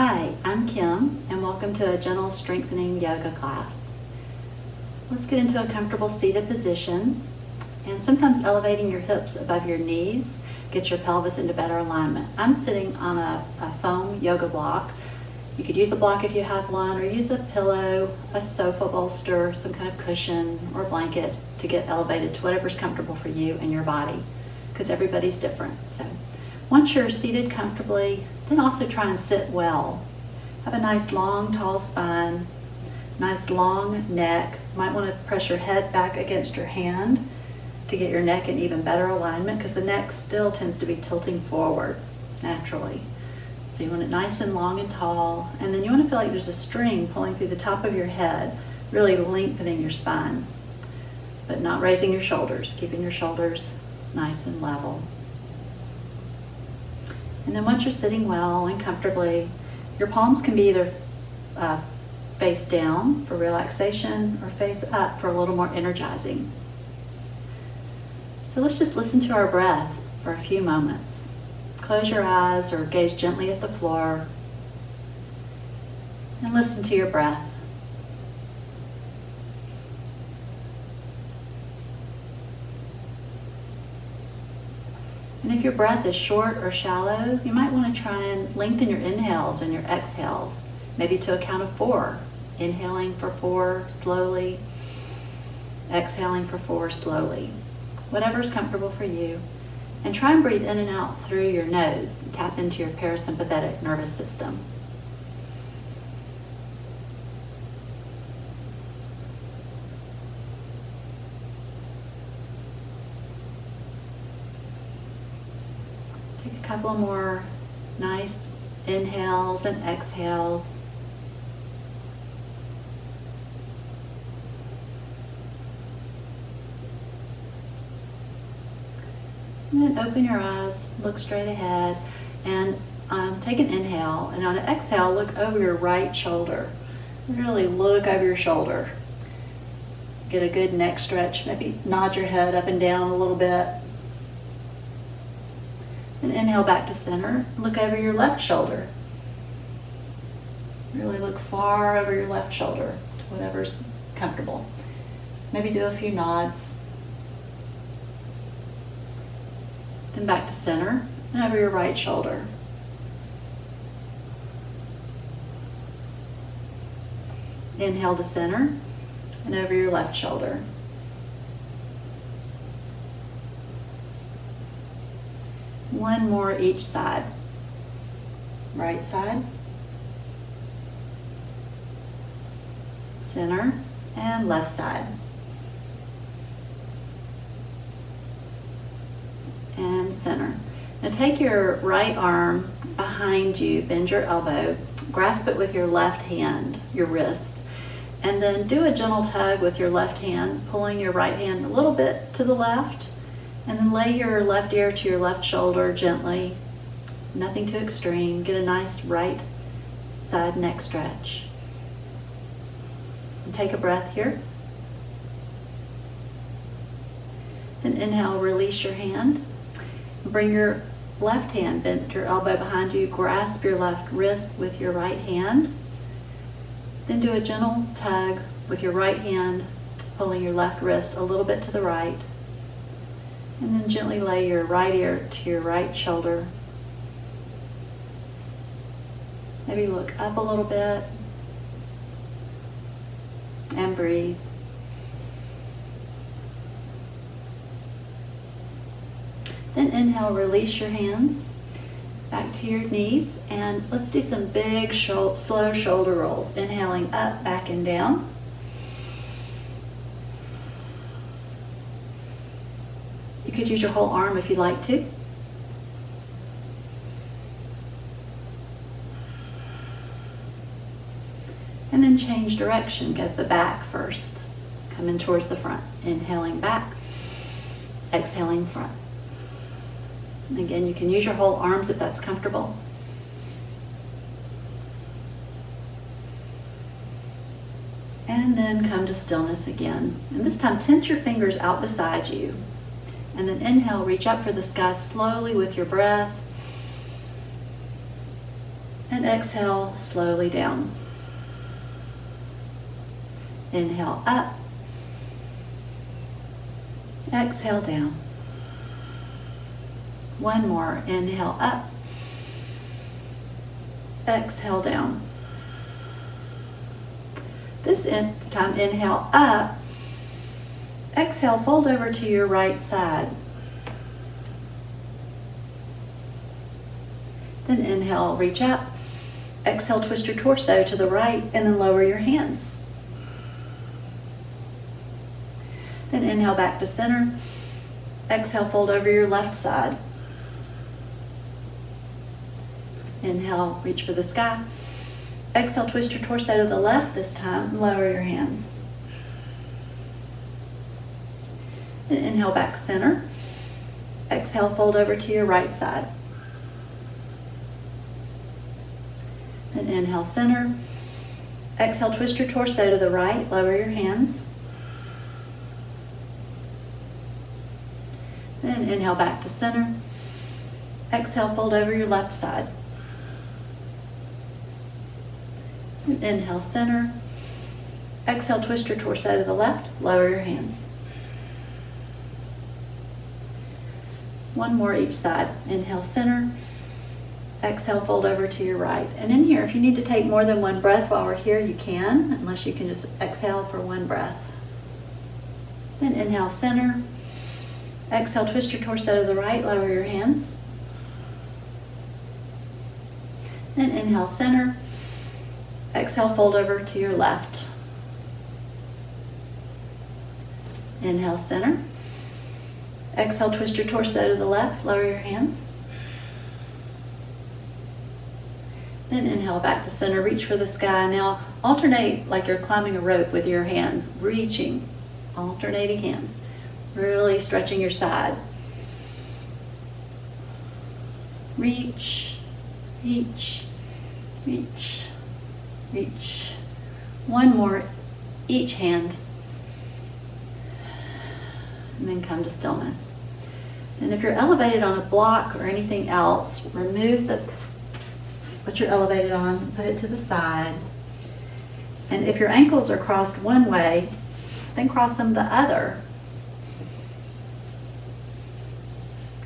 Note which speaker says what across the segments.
Speaker 1: Hi, I'm Kim, and welcome to a gentle strengthening yoga class. Let's get into a comfortable seated position, and sometimes elevating your hips above your knees gets your pelvis into better alignment. I'm sitting on a foam yoga block. You could use a block if you have one, or use a pillow, a sofa bolster, some kind of cushion or blanket to get elevated to whatever's comfortable for you and your body, because everybody's different. So once you're seated comfortably, then also try and sit well. Have a nice long tall spine, nice long neck. You might want to press your head back against your hand to get your neck in even better alignment, because the neck still tends to be tilting forward naturally. So you want it nice and long and tall, and then you want to feel like there's a string pulling through the top of your head, really lengthening your spine, but not raising your shoulders, keeping your shoulders nice and level. And then once you're sitting well and comfortably, your palms can be either face down for relaxation or face up for a little more energizing. So let's just listen to our breath for a few moments. Close your eyes or gaze gently at the floor and listen to your breath. And if your breath is short or shallow, you might want to try and lengthen your inhales and your exhales, maybe to a count of 4. Inhaling for 4 slowly, exhaling for 4 slowly. Whatever's comfortable for you. And try and breathe in and out through your nose. Tap into your parasympathetic nervous system. Take a couple more nice inhales and exhales. And then open your eyes, look straight ahead, and take an inhale. And on an exhale, look over your right shoulder. Really look over your shoulder. Get a good neck stretch. Maybe nod your head up and down a little bit. And inhale back to center. Look over your left shoulder. Really look far over your left shoulder to whatever's comfortable. Maybe do a few nods. Then back to center and over your right shoulder. Inhale to center and over your left shoulder. One more each side. Right side, center, and left side. And center. Now take your right arm behind you, bend your elbow, grasp it with your left hand, your wrist, and then do a gentle tug with your left hand, pulling your right hand a little bit to the left, and then lay your left ear to your left shoulder gently, nothing too extreme. Get a nice right side neck stretch. And take a breath here. Then inhale, release your hand. Bring your left hand, bend your elbow behind you, grasp your left wrist with your right hand. Then do a gentle tug with your right hand, pulling your left wrist a little bit to the right. And then gently lay your right ear to your right shoulder. Maybe look up a little bit and breathe. Then inhale, release your hands back to your knees, and let's do some big, slow shoulder rolls. Inhaling up, back, and down. You could use your whole arm if you'd like to. And then change direction. Go to the back first. Come in towards the front. Inhaling back, exhaling front. And again, you can use your whole arms if that's comfortable. And then come to stillness again. And this time, tense your fingers out beside you. And then inhale, reach up for the sky slowly with your breath. And exhale slowly down. Inhale up. Exhale down. One more. Inhale up. Exhale down. This time, inhale up. Exhale, fold over to your right side. Then inhale, reach up. Exhale, twist your torso to the right and then lower your hands. Then inhale back to center. Exhale, fold over your left side. Inhale, reach for the sky. Exhale, twist your torso to the left this time and lower your hands. And inhale back center. Exhale, fold over to your right side. And inhale center. Exhale, twist your torso to the right, lower your hands. Then inhale back to center. Exhale, fold over your left side. And inhale center. Exhale, twist your torso to the left, lower your hands. One more each side. Inhale center. Exhale, fold over to your right. And in here, if you need to take more than one breath while we're here, you can, unless you can just exhale for one breath. Then inhale center. Exhale, twist your torso to the right, lower your hands. Then inhale center. Exhale, fold over to your left. Inhale center. Exhale, twist your torso to the left, lower your hands. Then inhale back to center, reach for the sky. Now alternate like you're climbing a rope with your hands, reaching, alternating hands, really stretching your side. Reach, reach, reach, reach. One more, each hand. And then come to stillness. And if you're elevated on a block or anything else, remove what you're elevated on, put it to the side. And if your ankles are crossed one way, then cross them the other.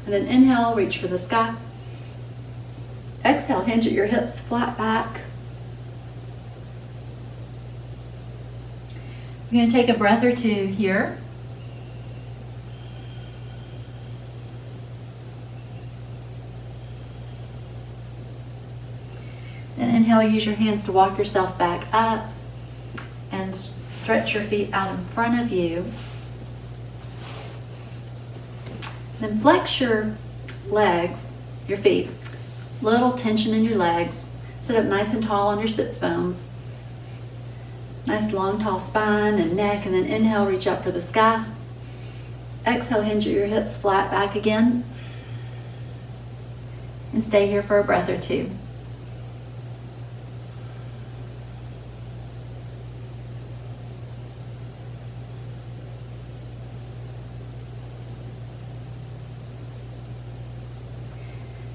Speaker 1: And then inhale, reach for the sky. Exhale, hinge at your hips, flat back. You're going to take a breath or two here. Then inhale, use your hands to walk yourself back up and stretch your feet out in front of you. Then flex your legs, your feet, little tension in your legs. Sit up nice and tall on your sits bones. Nice long tall spine and neck, and then inhale, reach up for the sky. Exhale, hinge at your hips, flat back again. And stay here for a breath or two.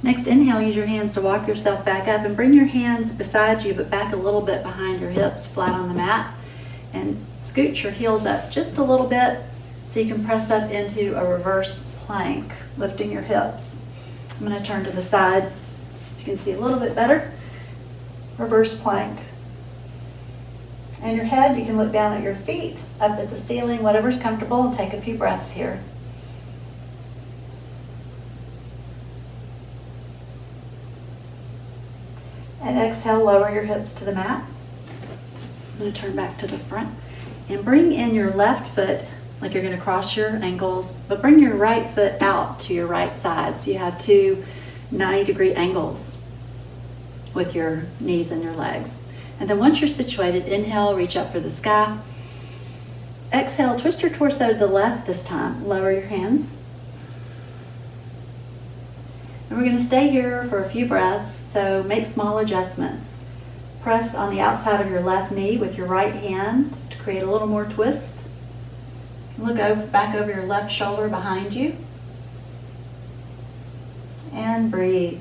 Speaker 1: Next, inhale, use your hands to walk yourself back up and bring your hands beside you, but back a little bit behind your hips, flat on the mat. And scoot your heels up just a little bit so you can press up into a reverse plank, lifting your hips. I'm going to turn to the side so you can see a little bit better. Reverse plank. And your head, you can look down at your feet, up at the ceiling, whatever's comfortable, and take a few breaths here. And exhale, lower your hips to the mat. I'm going to turn back to the front and bring in your left foot like you're going to cross your ankles, but bring your right foot out to your right side so you have two 90-degree angles with your knees and your legs. And then once you're situated, inhale, reach up for the sky. Exhale, twist your torso to the left this time. Lower your hands. And we're going to stay here for a few breaths, so make small adjustments. Press on the outside of your left knee with your right hand to create a little more twist. Look back over your left shoulder behind you. And breathe.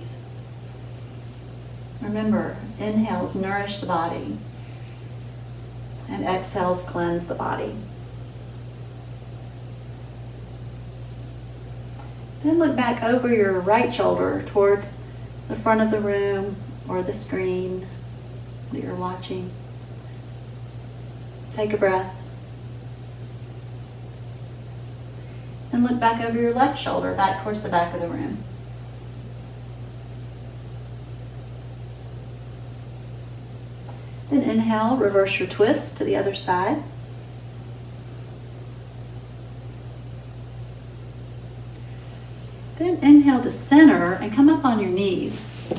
Speaker 1: Remember, inhales nourish the body, and exhales cleanse the body. Then look back over your right shoulder towards the front of the room or the screen that you're watching. Take a breath. And look back over your left shoulder, back towards the back of the room. Then inhale, reverse your twist to the other side. Then inhale to center and come up on your knees.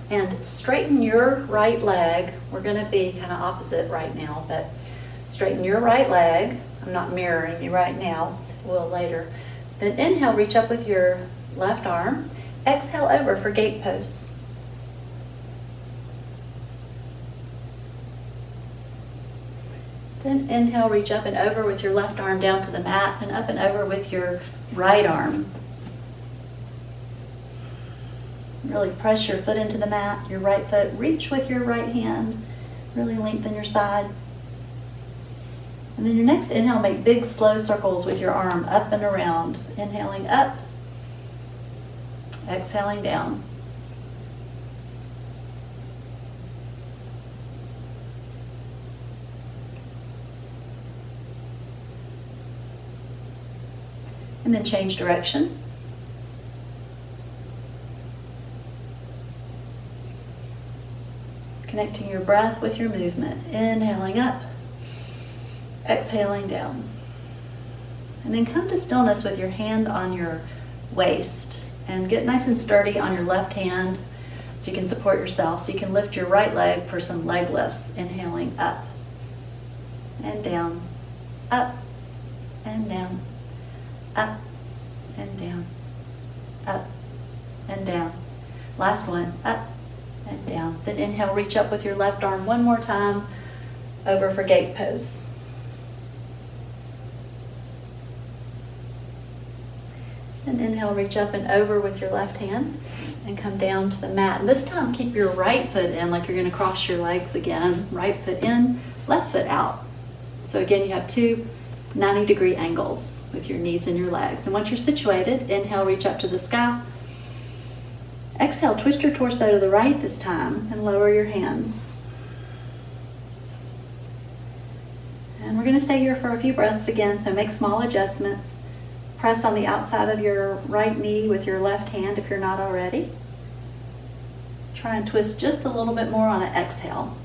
Speaker 1: And straighten your right leg. We're going to be kind of opposite right now, but straighten your right leg. I'm not mirroring you right now, we'll later. Then inhale, reach up with your left arm. Exhale over for gate pose. Then inhale, reach up and over with your left arm down to the mat and up and over with your right arm. Really press your foot into the mat, your right foot. Reach with your right hand. Really lengthen your side. And then your next inhale, make big slow circles with your arm up and around. Inhaling up, exhaling down. And then change direction. Connecting your breath with your movement. Inhaling up, exhaling down. And then come to stillness with your hand on your waist and get nice and sturdy on your left hand so you can support yourself. So you can lift your right leg for some leg lifts. Inhaling up and down, up and down, up and down, up and down. Last one, up and down. Then inhale, reach up with your left arm one more time over for gate pose. Then inhale, reach up and over with your left hand and come down to the mat. And this time keep your right foot in like you're going to cross your legs again. Right foot in, left foot out. So again, you have two 90-degree angles with your knees and your legs. And once you're situated, inhale, reach up to the sky. Exhale, twist your torso to the right this time and lower your hands. And we're going to stay here for a few breaths again, so make small adjustments. Press on the outside of your right knee with your left hand if you're not already. Try and twist just a little bit more on an exhale.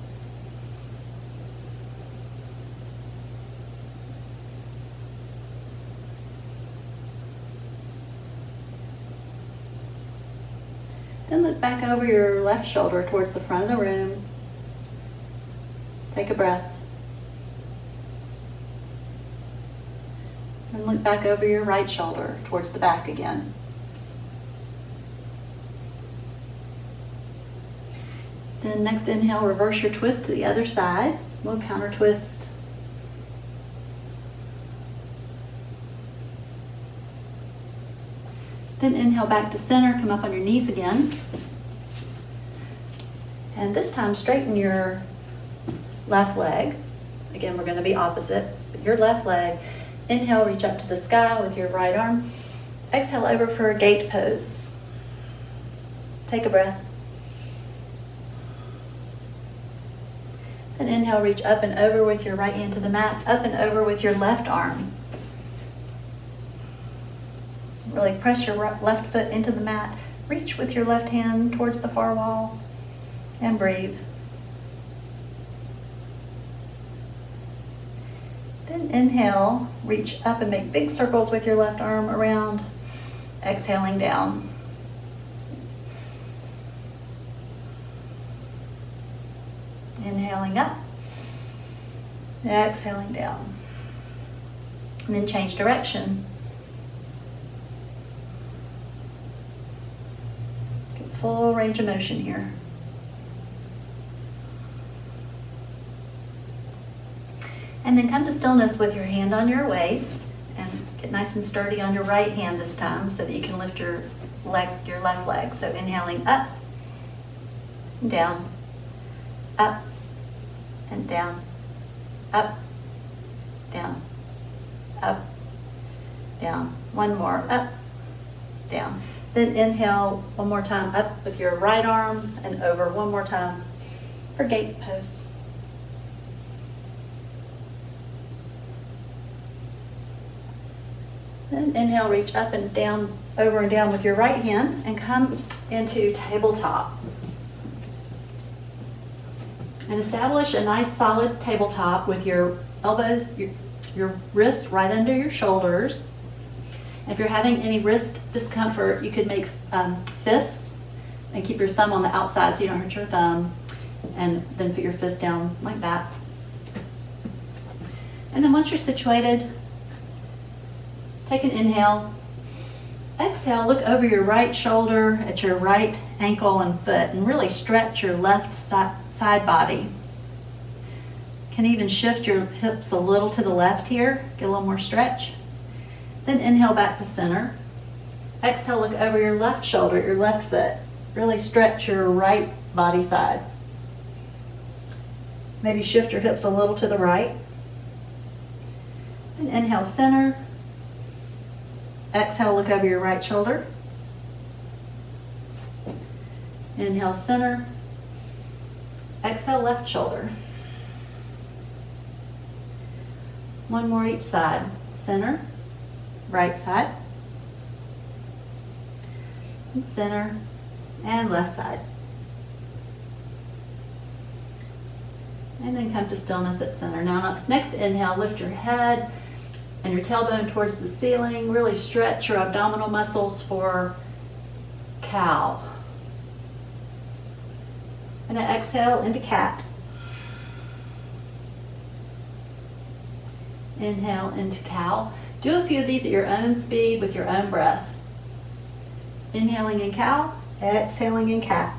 Speaker 1: Then look back over your left shoulder towards the front of the room. Take a breath. And look back over your right shoulder towards the back again. Then next inhale, reverse your twist to the other side. We'll counter twist. Then inhale back to center, come up on your knees again. And this time straighten your left leg. Again, we're going to be opposite, but your left leg. Inhale, reach up to the sky with your right arm. Exhale over for a gate pose. Take a breath. Then inhale, reach up and over with your right hand to the mat, up and over with your left arm. Really press your left foot into the mat. Reach with your left hand towards the far wall and breathe. Then inhale, reach up and make big circles with your left arm around, exhaling down. Inhaling up, exhaling down. And then change direction. Full range of motion here. And then come to stillness with your hand on your waist and get nice and sturdy on your right hand this time so that you can lift your your left leg. So inhaling up and down, up and down, up, down, up, down. One more, up, down. Then inhale one more time up with your right arm and over one more time for gate pose. Then inhale, reach up and down, over and down with your right hand and come into tabletop. And establish a nice solid tabletop with your elbows, your wrists right under your shoulders. And if you're having any wrist discomfort, you could make fists and keep your thumb on the outside so you don't hurt your thumb. And then put your fist down like that. And then once you're situated, take an inhale. Exhale, look over your right shoulder at your right ankle and foot and really stretch your left side body. Can even shift your hips a little to the left here, get a little more stretch. Then inhale back to center. Exhale, look over your left shoulder, your left foot. Really stretch your right body side. Maybe shift your hips a little to the right. And inhale, center. Exhale, look over your right shoulder. Inhale, center. Exhale, left shoulder. One more each side. Center, right side, and center, and left side. And then come to stillness at center. Now, next inhale, lift your head and your tailbone towards the ceiling. Really stretch your abdominal muscles for cow. And then exhale into cat. Inhale into cow. Do a few of these at your own speed with your own breath. Inhaling in cow, exhaling in cat.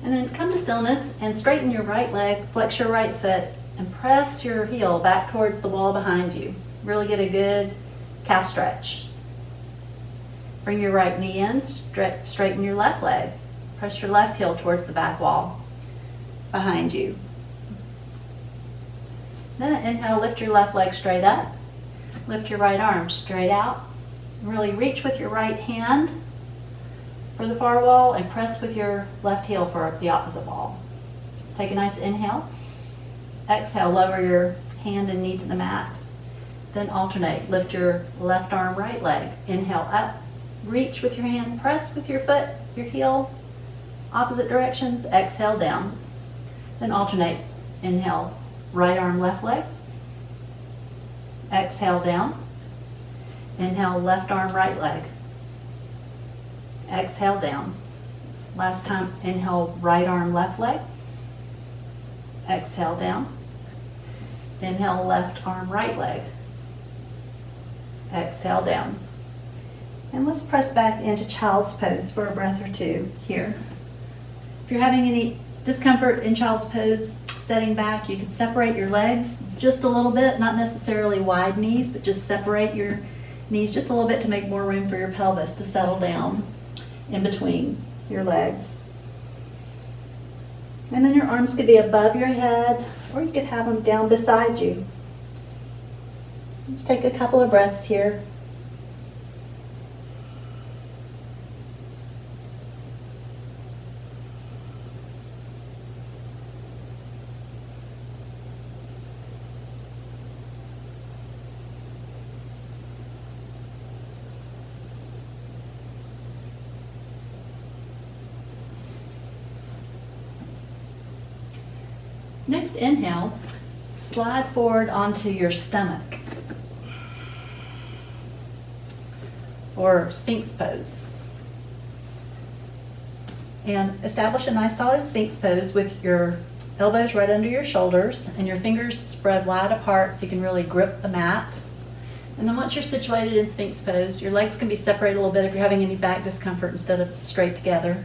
Speaker 1: And then come to stillness and straighten your right leg, flex your right foot, and press your heel back towards the wall behind you. Really get a good calf stretch. Bring your right knee in, straighten your left leg. Press your left heel towards the back wall behind you. Then inhale, lift your left leg straight up. Lift your right arm straight out. Really reach with your right hand for the far wall and press with your left heel for the opposite wall. Take a nice inhale. Exhale, lower your hand and knee to the mat. Then alternate. Lift your left arm, right leg. Inhale up. Reach with your hand. Press with your foot, your heel, opposite directions. Exhale down. Then alternate. Inhale, right arm, left leg. Exhale down. Inhale, left arm, right leg. Exhale down. Last time, inhale, right arm, left leg. Exhale down. Inhale, left arm, right leg. Exhale down. And let's press back into child's pose for a breath or two here. If you're having any discomfort in child's pose, setting back, you can separate your legs just a little bit, not necessarily wide knees, but just separate your knees just a little bit to make more room for your pelvis to settle down in between your legs. And then your arms could be above your head, or you could have them down beside you. Let's take a couple of breaths here. Next inhale, slide forward onto your stomach for Sphinx pose. And establish a nice solid Sphinx pose with your elbows right under your shoulders and your fingers spread wide apart so you can really grip the mat. And then once you're situated in Sphinx pose, your legs can be separated a little bit if you're having any back discomfort instead of straight together.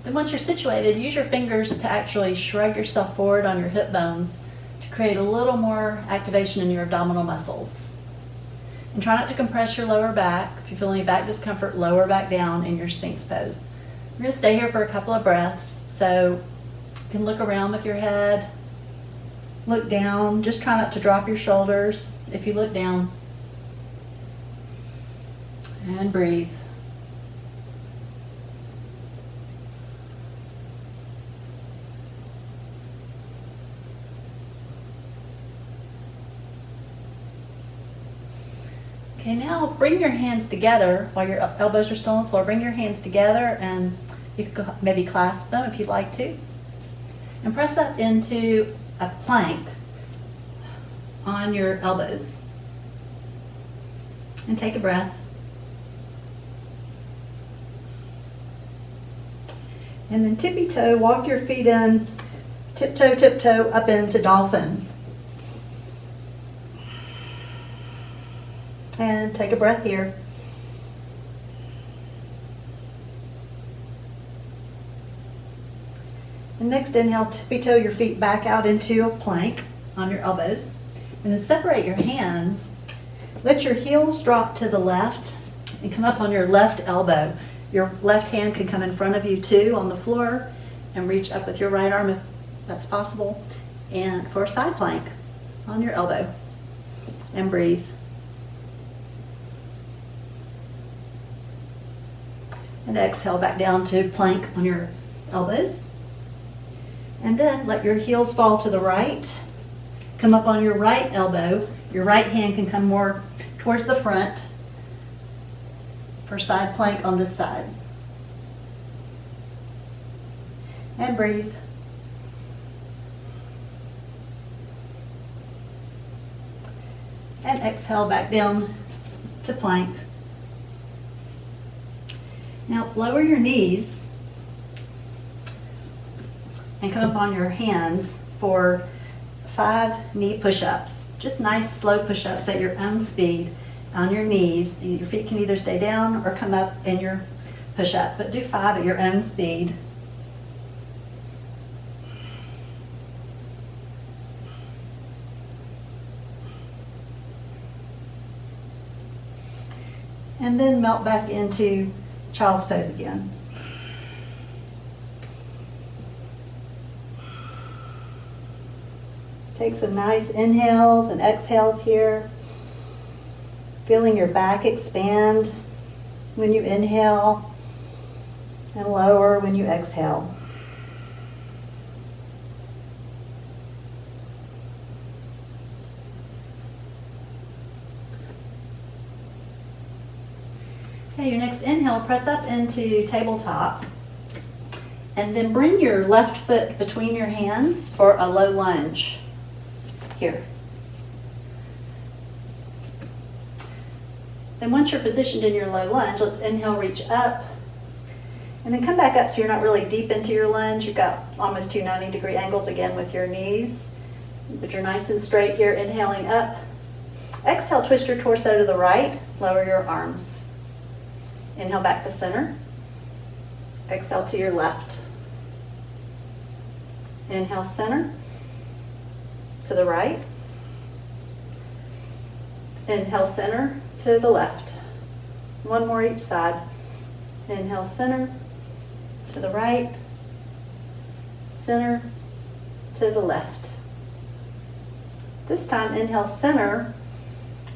Speaker 1: Then once you're situated, use your fingers to actually shrug yourself forward on your hip bones to create a little more activation in your abdominal muscles. And try not to compress your lower back. If you feel any back discomfort, lower back down in your Sphinx pose. We're going to stay here for a couple of breaths, so you can look around with your head, look down, just try not to drop your shoulders if you look down, and breathe. Okay, now bring your hands together while your elbows are still on the floor. Bring your hands together and you can maybe clasp them if you'd like to. And press up into a plank on your elbows. And take a breath. And then tippy toe, walk your feet in, tiptoe up into dolphin. And take a breath here. And next inhale, tippy toe your feet back out into a plank on your elbows. And then separate your hands. Let your heels drop to the left and come up on your left elbow. Your left hand can come in front of you too on the floor and reach up with your right arm if that's possible. And for a side plank on your elbow. And breathe. And exhale back down to plank on your elbows. And then let your heels fall to the right. Come up on your right elbow. Your right hand can come more towards the front for side plank on this side. And breathe. And exhale back down to plank. Now lower your knees and come up on your hands for 5 knee push-ups. Just nice slow push-ups at your own speed on your knees. Your feet can either stay down or come up in your push-up, but do 5 at your own speed. And then melt back into child's pose again. Take some nice inhales and exhales here. Feeling your back expand when you inhale and lower when you exhale. Okay, your next inhale, press up into tabletop. And then bring your left foot between your hands for a low lunge. Here. Then once you're positioned in your low lunge, let's inhale, reach up. And then come back up so you're not really deep into your lunge. You've got almost 2 90-degree angles again with your knees. But you're nice and straight here, inhaling up. Exhale, twist your torso to the right, lower your arms. Inhale back to center. Exhale to your left. Inhale center to the right. Inhale center to the left. One more each side. Inhale center to the right. Center to the left. This time inhale center.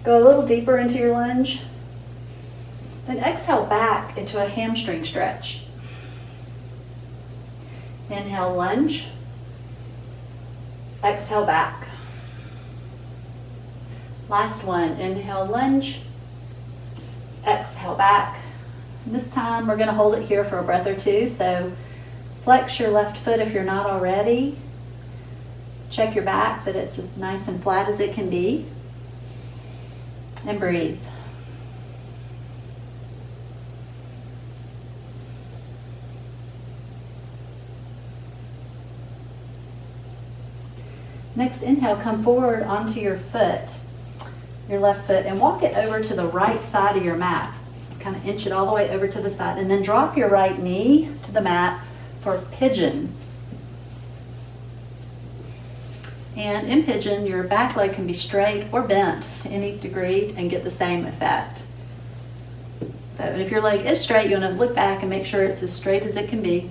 Speaker 1: Go a little deeper into your lunge. Then exhale back into a hamstring stretch. Inhale, lunge. Exhale, back. Last one, inhale, lunge. Exhale, back. And this time we're going to hold it here for a breath or two. So flex your left foot if you're not already. Check your back that it's as nice and flat as it can be. And breathe. Next inhale, come forward onto your foot. your left foot and walk it over to the right side of your mat. Kind of inch it all the way over to the side and then drop your right knee to the mat for pigeon. And in pigeon, your back leg can be straight or bent to any degree and get the same effect. So if your leg is straight, you want to look back and make sure it's as straight as it can be.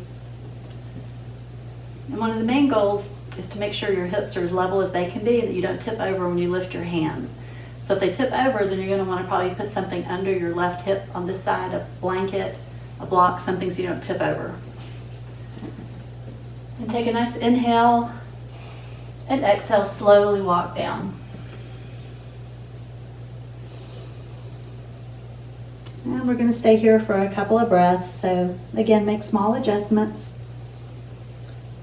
Speaker 1: And one of the main goals is to make sure your hips are as level as they can be and that you don't tip over when you lift your hands. So if they tip over, then you're going to want to probably put something under your left hip on this side, a blanket, a block, something so you don't tip over. And take a nice inhale and exhale, slowly walk down. And we're going to stay here for a couple of breaths. So again, make small adjustments.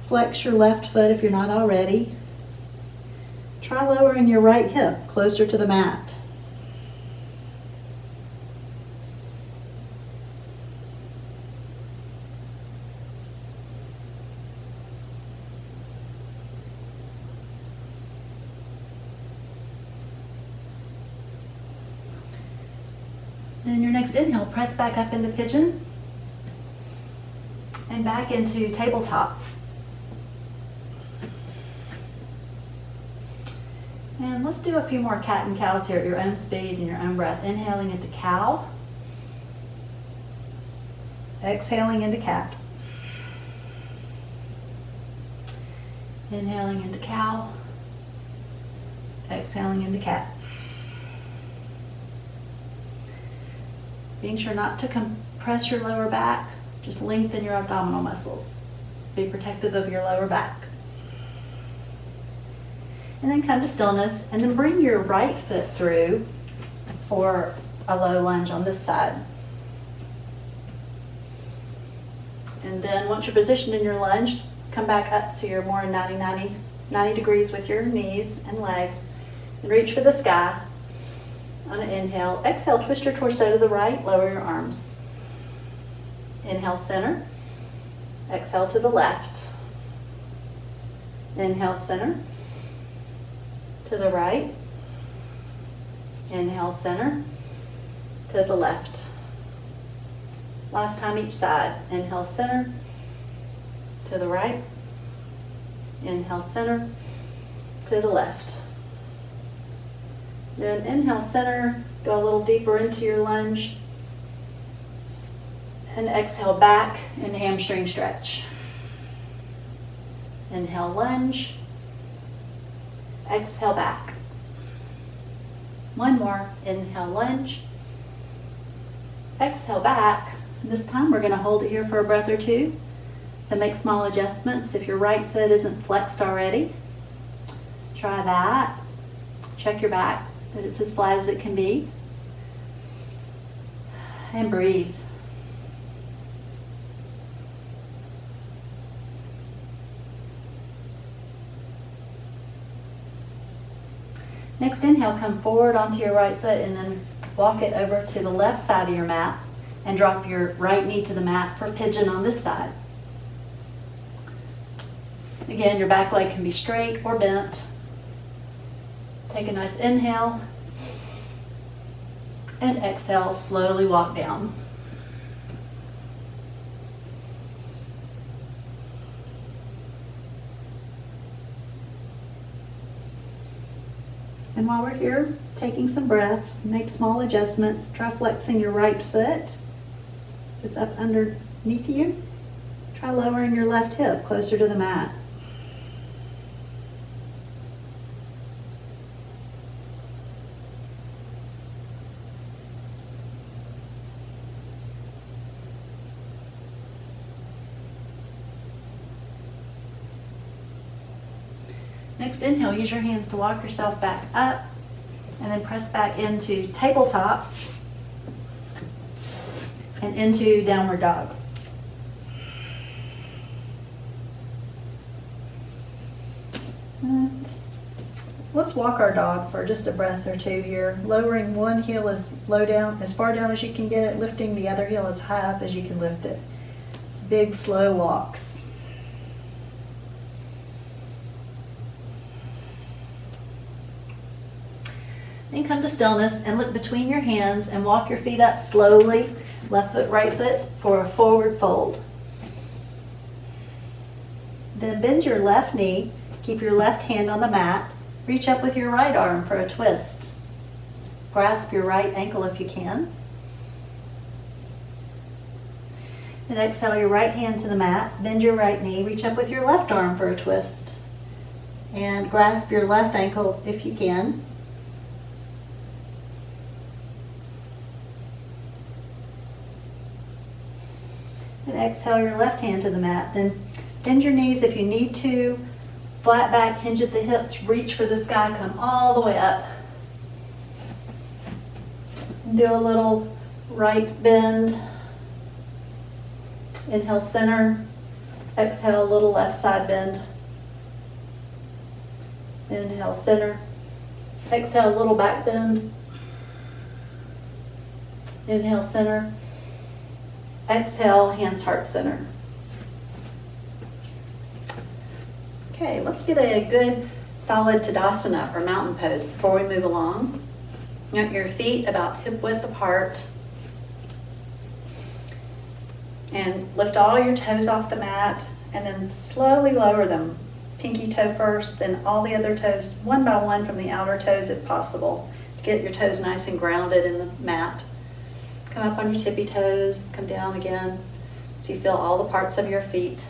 Speaker 1: Flex your left foot if you're not already. Try lowering your right hip closer to the mat. Then your next inhale, press back up into pigeon and back into tabletop. And let's do a few more cat and cows here at your own speed and your own breath. Inhaling into cow. Exhaling into cat. Inhaling into cow. Exhaling into cat. Being sure not to compress your lower back, just lengthen your abdominal muscles. Be protective of your lower back. And then come to stillness and then bring your right foot through for a low lunge on this side. And then once you're positioned in your lunge, come back up to your more 90 degrees with your knees and legs and reach for the sky. On an inhale, exhale, twist your torso to the right, lower your arms. Inhale, center. Exhale to the left. Inhale, center. To the right. Inhale, center. To the left. Last time each side. Inhale, center. To the right. Inhale, center. To the left. Then inhale, center, go a little deeper into your lunge. And exhale back and hamstring stretch. Inhale, lunge. Exhale back. One more. Inhale, lunge. Exhale back. This time we're going to hold it here for a breath or two. So make small adjustments. If your right foot isn't flexed already, try that. Check your back, that it's as flat as it can be. And breathe. Next inhale, come forward onto your right foot and then walk it over to the left side of your mat and drop your right knee to the mat for pigeon on this side. Again, your back leg can be straight or bent. Take a nice inhale and exhale, slowly walk down. And while we're here, taking some breaths, make small adjustments. Try flexing your right foot. It's up underneath you. Try lowering your left hip closer to the mat. Next inhale, use your hands to walk yourself back up and then press back into tabletop and into downward dog. Let's walk our dog for just a breath or two here. Lowering one heel as low down, as far down as you can get it, lifting the other heel as high up as you can lift it. It's big, slow walks. Then come to stillness and look between your hands and walk your feet up slowly, left foot, right foot, for a forward fold. Then bend your left knee, keep your left hand on the mat, reach up with your right arm for a twist. Grasp your right ankle if you can. And exhale your right hand to the mat, bend your right knee, reach up with your left arm for a twist. And grasp your left ankle if you can. And exhale your left hand to the mat. Then bend your knees if you need to. Flat back, hinge at the hips, reach for the sky, come all the way up. And do a little right bend. Inhale, center. Exhale, a little left side bend. Inhale, center. Exhale, a little back bend. Inhale, center. Exhale, hands, heart, center. Okay, let's get a good solid Tadasana or mountain pose before we move along. You want your feet about hip width apart. And lift all your toes off the mat and then slowly lower them. Pinky toe first, then all the other toes one by one from the outer toes if possible to get your toes nice and grounded in the mat. Come up on your tippy toes, come down again so you feel all the parts of your feet.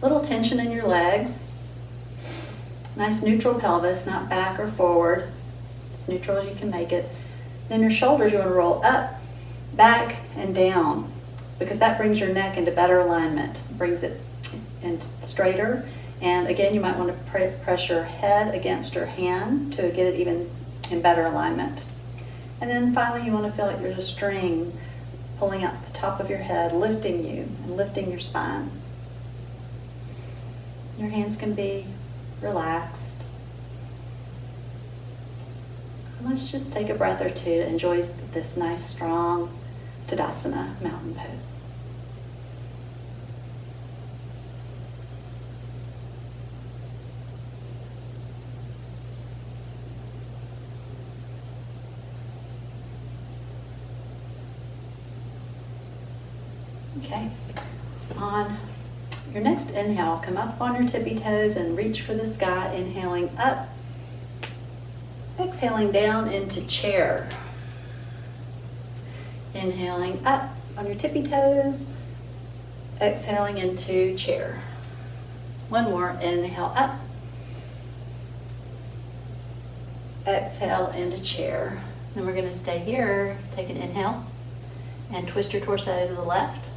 Speaker 1: Little tension in your legs. Nice neutral pelvis, not back or forward. As neutral as you can make it. Then your shoulders you want to roll up, back, and down because that brings your neck into better alignment, brings it in straighter. And again, you might want to press your head against your hand to get it even in better alignment. And then finally, you want to feel like there's a string pulling out the top of your head, lifting you and lifting your spine. Your hands can be relaxed. And let's just take a breath or two to enjoy this nice, strong Tadasana mountain pose. Okay, on your next inhale, come up on your tippy toes and reach for the sky, inhaling up, exhaling down into chair. Inhaling up on your tippy toes, exhaling into chair. One more, inhale up, exhale into chair. Then we're going to stay here, take an inhale, and twist your torso to the left.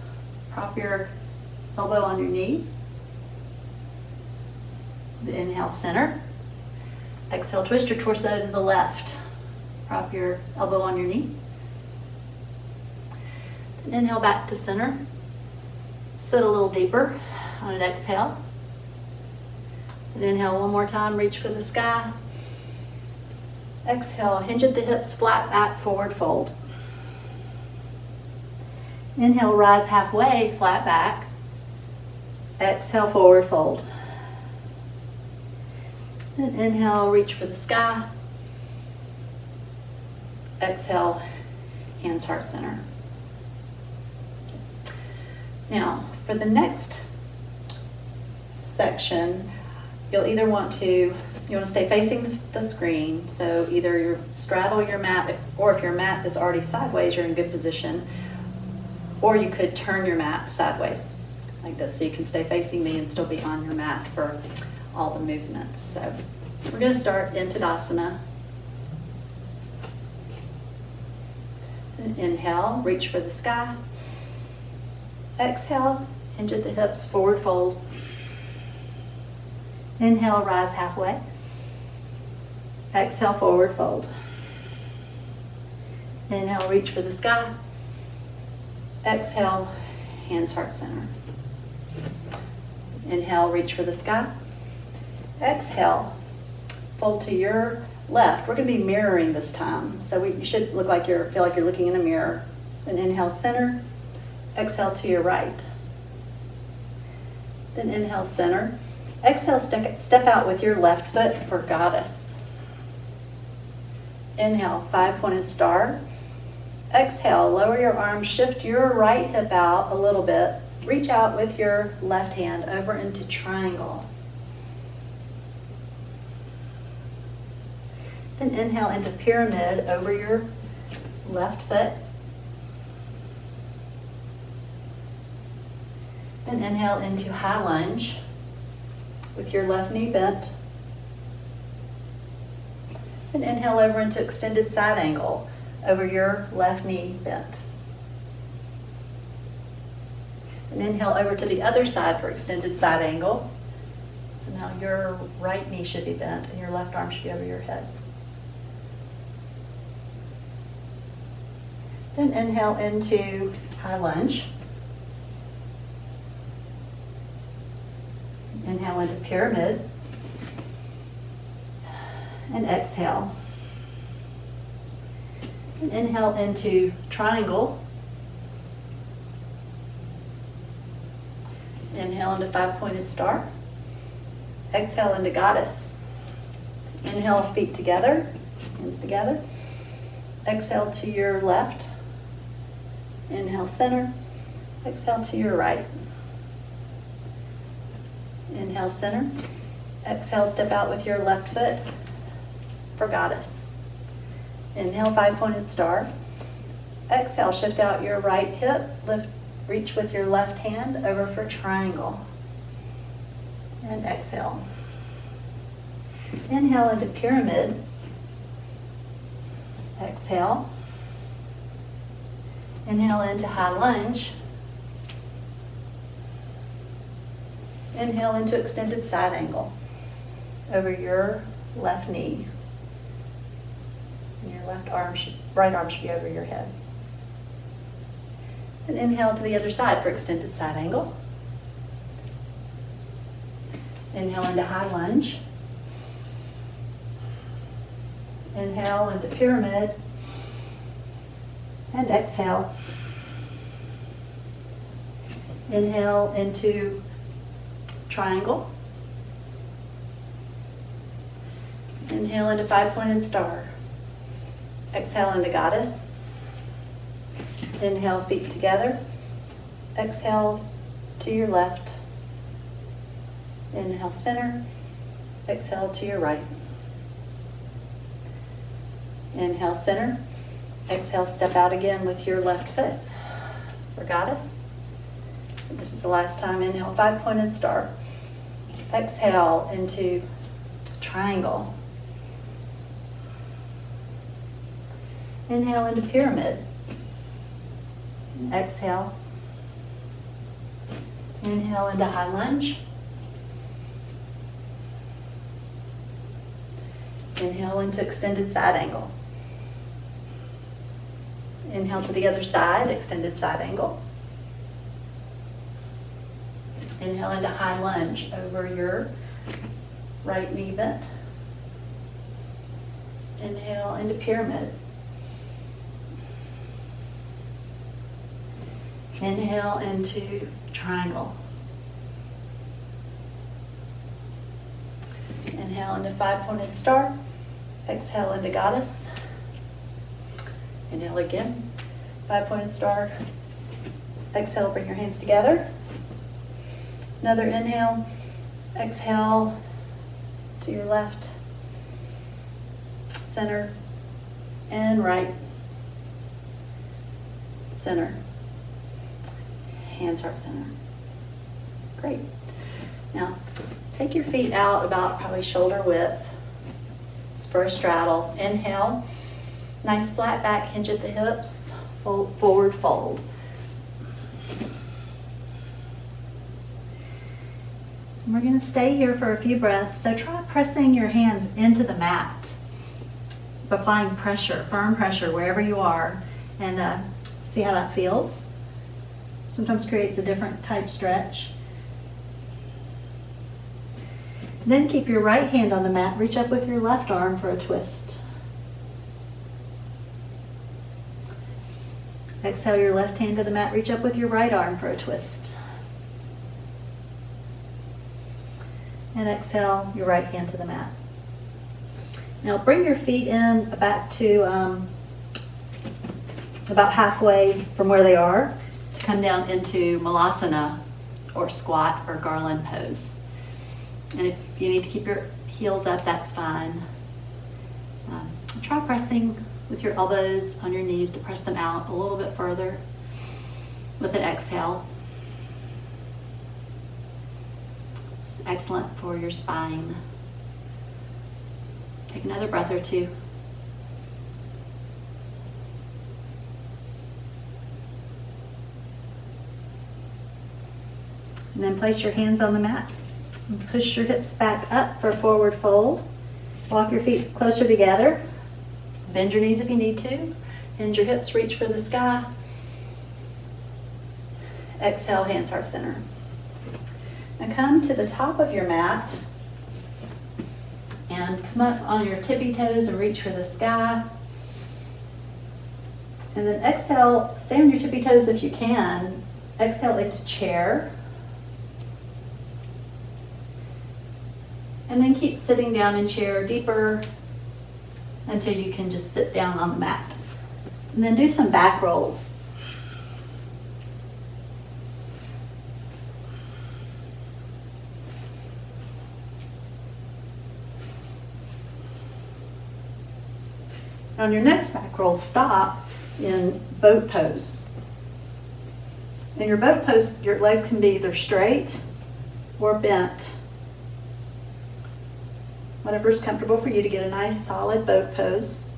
Speaker 1: Prop your elbow on your knee. The inhale, center. Exhale, twist your torso to the left. Prop your elbow on your knee. Then inhale back to center. Sit a little deeper on an exhale. And inhale one more time, reach for the sky. Exhale, hinge at the hips, flat back, forward fold. Inhale, rise halfway, flat back. Exhale, forward fold. And inhale, reach for the sky. Exhale, hands, heart, center. Now, for the next section, you'll either want to stay facing the screen. So either you straddle your mat, or if your mat is already sideways, you're in good position. Or you could turn your mat sideways like this so you can stay facing me and still be on your mat for all the movements. So we're going to start in Tadasana. Inhale, reach for the sky. Exhale, hinge at the hips, forward fold. Inhale, rise halfway. Exhale, forward fold. Inhale, reach for the sky. Exhale, hands, heart, center. Inhale, reach for the sky. Exhale, fold to your left. We're going to be mirroring this time. So you should feel like you're looking in a mirror. And inhale, center. Exhale to your right. Then inhale, center. Exhale, step out with your left foot for goddess. Inhale, 5-pointed star. Exhale, lower your arms, shift your right hip out a little bit. Reach out with your left hand over into triangle. Then inhale into pyramid over your left foot. Then inhale into high lunge with your left knee bent. Then inhale over into extended side angle over your left knee bent. And inhale over to the other side for extended side angle. So now your right knee should be bent and your left arm should be over your head. Then inhale into high lunge. Inhale into pyramid. And exhale. And inhale into triangle. Inhale into 5-pointed star. Exhale into goddess. Inhale, feet together, hands together. Exhale to your left. Inhale, center. Exhale to your right. Inhale, center. Exhale, step out with your left foot for goddess. Inhale, 5-pointed star. Exhale, shift out your right hip. Reach with your left hand over for triangle. And exhale. Inhale into pyramid. Exhale. Inhale into high lunge. Inhale into extended side angle over your left knee. And your right arm should be over your head. And inhale to the other side for extended side angle. Inhale into high lunge. Inhale into pyramid. And exhale. Inhale into triangle. Inhale into 5-pointed star. Exhale into goddess. Inhale, feet together. Exhale to your left. Inhale, center. Exhale to your right. Inhale, center. Exhale, step out again with your left foot for goddess. This is the last time. Inhale, 5-pointed star. Exhale into triangle. Inhale into pyramid. Exhale. Inhale into high lunge. Inhale into extended side angle. Inhale to the other side, extended side angle. Inhale into high lunge over your right knee bent. Inhale into pyramid. Inhale into triangle. Inhale into 5-pointed star. Exhale into goddess. Inhale again, 5-pointed star. Exhale, bring your hands together. Another inhale. Exhale to your left, center, and right. Center. Hands heart center. Great. Now, take your feet out about probably shoulder width. Just for a straddle. Inhale. Nice flat back, hinge at the hips. Forward fold. And we're going to stay here for a few breaths. So try pressing your hands into the mat. Applying pressure, firm pressure wherever you are. And see how that feels. Sometimes creates a different type stretch. Then keep your right hand on the mat. Reach up with your left arm for a twist. Exhale your left hand to the mat. Reach up with your right arm for a twist. And exhale your right hand to the mat. Now bring your feet in back to about halfway from where they are to come down into malasana or squat or garland pose. And if you need to keep your heels up, that's fine. Try pressing with your elbows on your knees to press them out a little bit further with an exhale. It's excellent for your spine. Take another breath or two. And then place your hands on the mat and push your hips back up for a forward fold. Walk your feet closer together. Bend your knees if you need to. Hinge your hips, reach for the sky. Exhale, hands heart center. Now come to the top of your mat and come up on your tippy toes and reach for the sky. And then exhale, stay on your tippy toes if you can. Exhale into chair. And then keep sitting down in chair deeper until you can just sit down on the mat. And then do some back rolls. On your next back roll, stop in boat pose. In your boat pose, your leg can be either straight or bent. Whatever's comfortable for you to get a nice solid boat pose.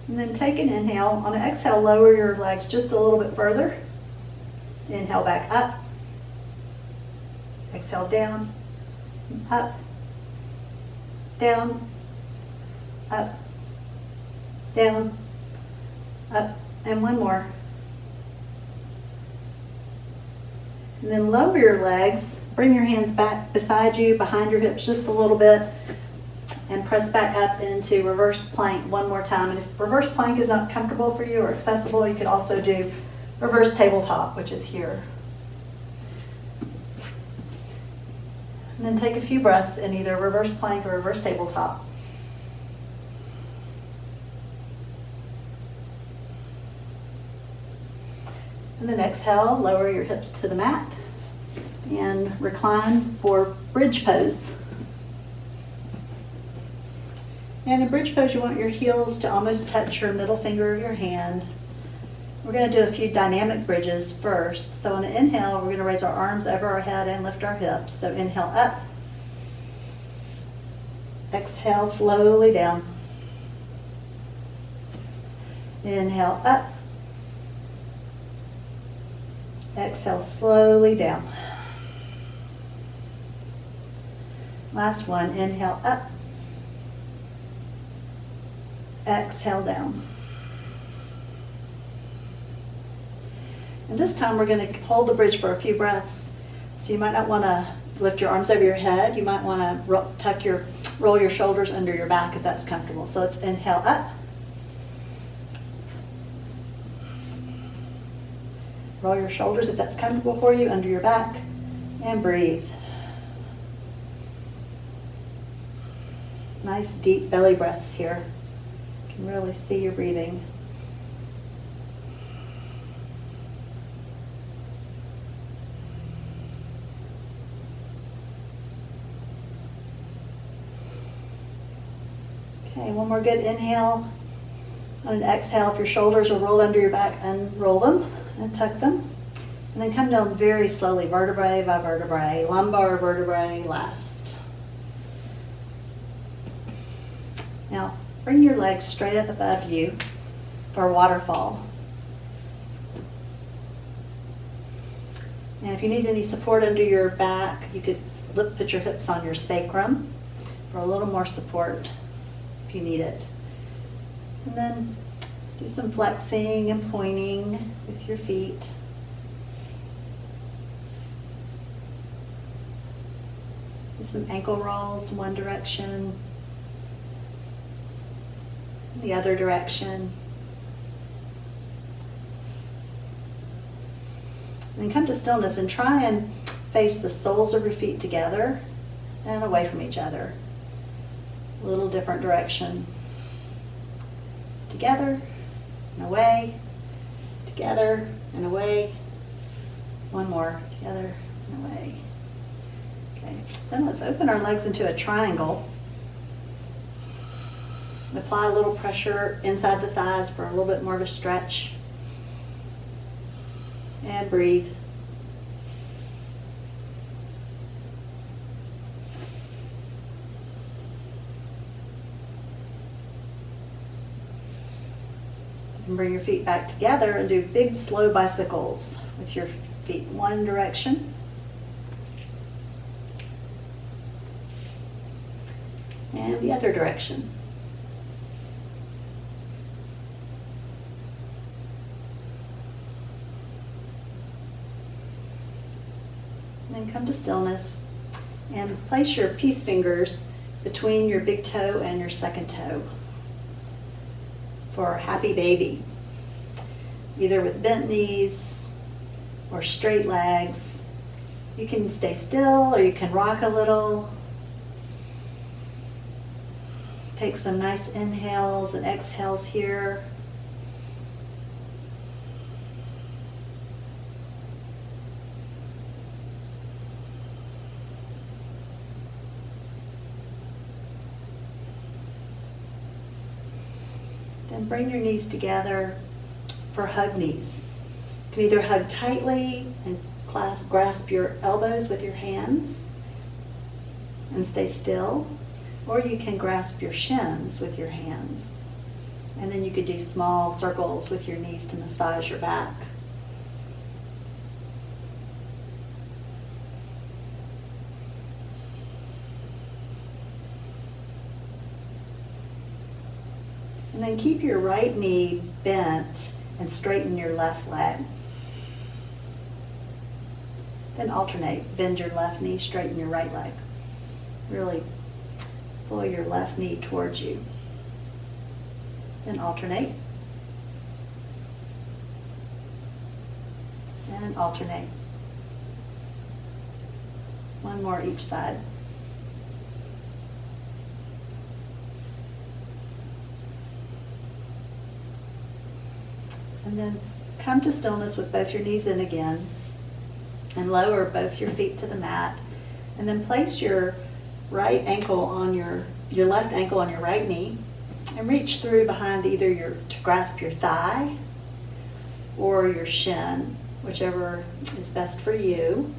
Speaker 1: And then take an inhale. On an exhale, lower your legs just a little bit further. Inhale back up. Exhale down, up, down, up, down, up, and one more. And then lower your legs. Bring your hands back beside you, behind your hips just a little bit, and press back up into reverse plank one more time. And if reverse plank is not comfortable for you or accessible, you could also do reverse tabletop, which is here. And then take a few breaths in either reverse plank or reverse tabletop. And then exhale, lower your hips to the mat and recline for bridge pose. And in bridge pose, you want your heels to almost touch your middle finger of your hand. We're going to do a few dynamic bridges first. So on an inhale, we're going to raise our arms over our head and lift our hips. So inhale up. Exhale slowly down. Inhale up. Exhale slowly down. Last one, inhale up. Exhale down. And this time we're going to hold the bridge for a few breaths. So you might not want to lift your arms over your head. You might want to roll your shoulders under your back if that's comfortable. So let's inhale up. Roll your shoulders if that's comfortable for you under your back, and breathe. Nice deep belly breaths here. You can really see your breathing. Okay, one more good inhale. On an exhale, if your shoulders are rolled under your back, unroll them and tuck them. And then come down very slowly, vertebrae by vertebrae, lumbar vertebrae last. Now, bring your legs straight up above you for a waterfall. And if you need any support under your back, you could put your hips on your sacrum for a little more support if you need it. And then do some flexing and pointing with your feet. Do some ankle rolls one direction, the other direction. And then come to stillness and try and face the soles of your feet together and away from each other. A little different direction. Together and away, together and away. One more, together and away. Okay, then let's open our legs into a triangle. Apply a little pressure inside the thighs for a little bit more of a stretch. And breathe. And bring your feet back together and do big slow bicycles with your feet one direction and the other direction. And then come to stillness and place your peace fingers between your big toe and your second toe for happy baby, either with bent knees or straight legs. You can stay still or you can rock a little. Take some nice inhales and exhales here. Then bring your knees together for hug knees. You can either hug tightly and grasp your elbows with your hands and stay still, or you can grasp your shins with your hands. And then you could do small circles with your knees to massage your back. And then keep your right knee bent and straighten your left leg. Then alternate. Bend your left knee, straighten your right leg. Really pull your left knee towards you. Then alternate. And alternate. One more each side. And then come to stillness with both your knees in again and lower both your feet to the mat. And then place your right ankle on your left ankle on your right knee and reach through behind either to grasp your thigh or your shin, whichever is best for you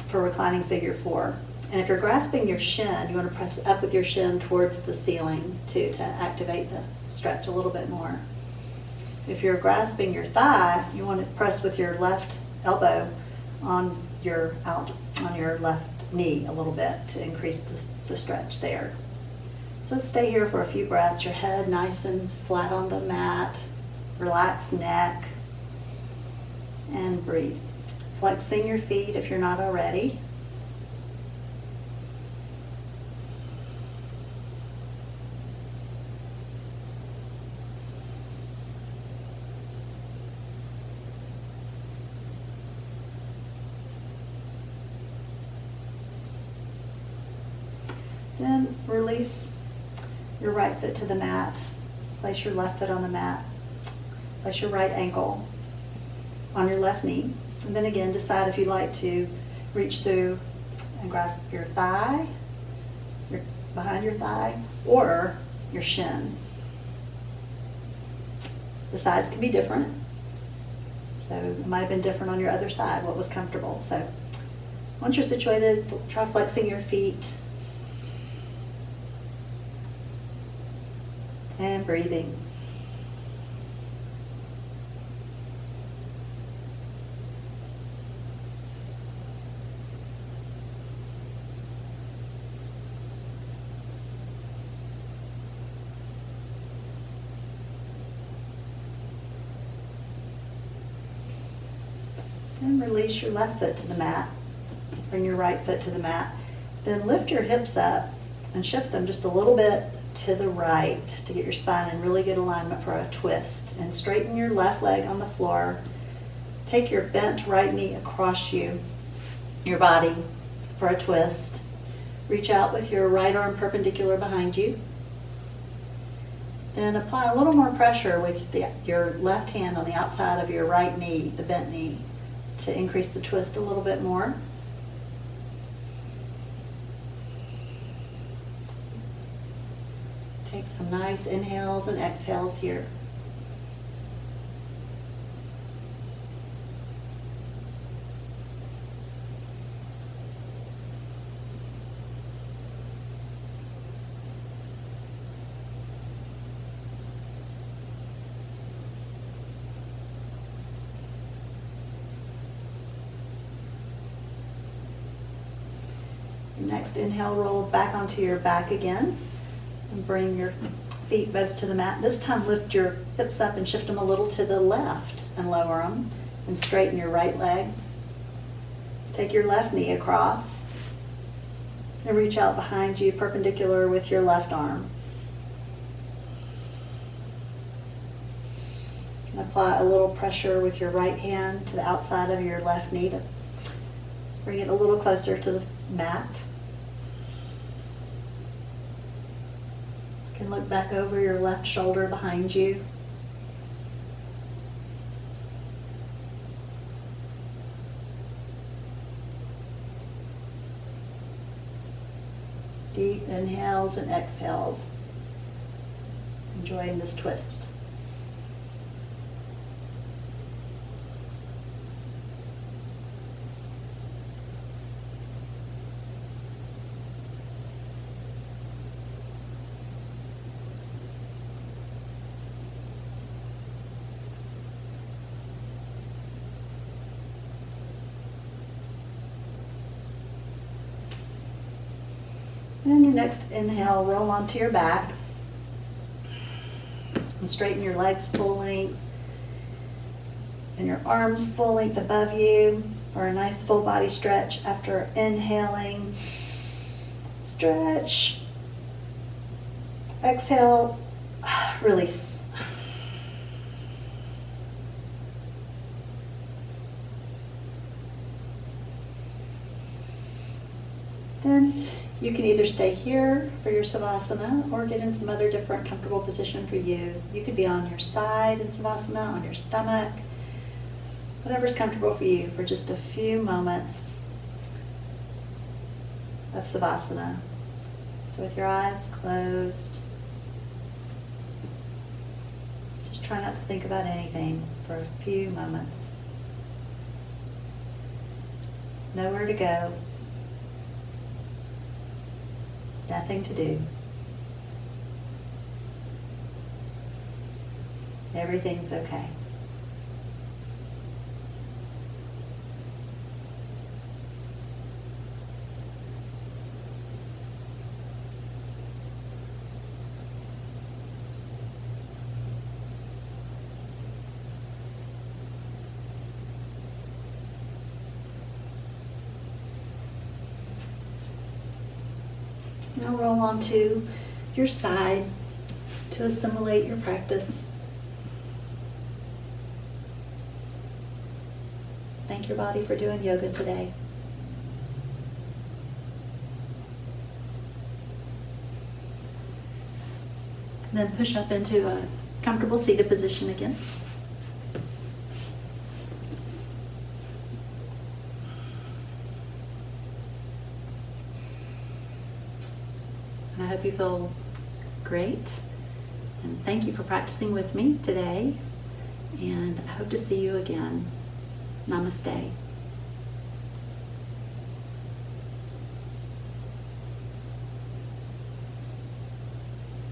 Speaker 1: for reclining figure 4. And if you're grasping your shin, you want to press up with your shin towards the ceiling too to activate the stretch a little bit more. If you're grasping your thigh, you want to press with your left elbow on your left knee a little bit to increase the stretch there. So stay here for a few breaths. Your head nice and flat on the mat. Relax neck and breathe. Flexing your feet if you're not already. Then release your right foot to the mat. Place your left foot on the mat. Place your right ankle on your left knee. And then again, decide if you'd like to reach through and grasp your thigh, behind your thigh, or your shin. The sides can be different. So it might have been different on your other side, what was comfortable. So once you're situated, try flexing your feet. And breathing. And release your left foot to the mat. Bring your right foot to the mat. Then lift your hips up and shift them just a little bit to the right to get your spine in really good alignment for a twist. And straighten your left leg on the floor. Take your bent right knee across your body for a twist. Reach out with your right arm perpendicular behind you. Then apply a little more pressure with your left hand on the outside of your right knee, the bent knee, to increase the twist a little bit more. Take some nice inhales and exhales here. Your next inhale, roll back onto your back again and bring your feet both to the mat. This time lift your hips up and shift them a little to the left and lower them, and straighten your right leg. Take your left knee across and reach out behind you perpendicular with your left arm. And apply a little pressure with your right hand to the outside of your left knee to bring it a little closer to the mat. You can look back over your left shoulder behind you. Deep inhales and exhales. Enjoying this twist. And your next inhale, roll onto your back and straighten your legs full length and your arms full length above you for a nice full body stretch after inhaling. Stretch. Exhale, release. Then you can either stay here for your Savasana or get in some other different comfortable position for you. You could be on your side in Savasana, on your stomach, whatever's comfortable for you for just a few moments of Savasana. So with your eyes closed, just try not to think about anything for a few moments. Nowhere to go. Nothing to do. Everything's okay. Now roll onto your side to assimilate your practice. Thank your body for doing yoga today. And then push up into a comfortable seated position again. And I hope you feel great. And thank you for practicing with me today. And I hope to see you again. Namaste.